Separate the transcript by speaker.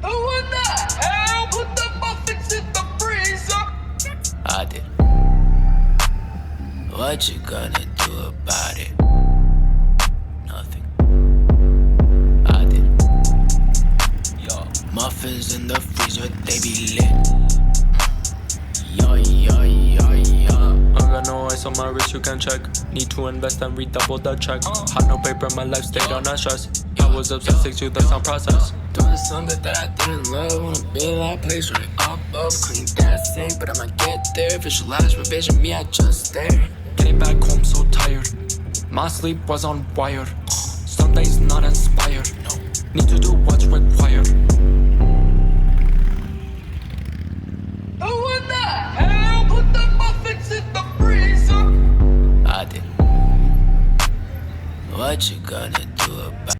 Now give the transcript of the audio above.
Speaker 1: Who in the hell put the muffins in the freezer?
Speaker 2: I did. What you gonna do about it? Nothing. I did. Yo, muffins in the freezer, they be lit. Yo, yo, yo, yo.
Speaker 3: I got no ice on my wrist, you can check. Need to invest and redouble the check. Had no paper, my life stayed on stress. I was obsessed to the sound process.
Speaker 2: Doing something that I didn't love. Wanna build that place right up, clean that thing. But I'ma get there. Visualize, revision me, I just stare.
Speaker 3: Getting back home so tired. My sleep was on wired. Some days not inspired. No. Need to do what's required.
Speaker 1: Who in the hell put the muffins in the freezer?
Speaker 2: I did. What you gonna do about it?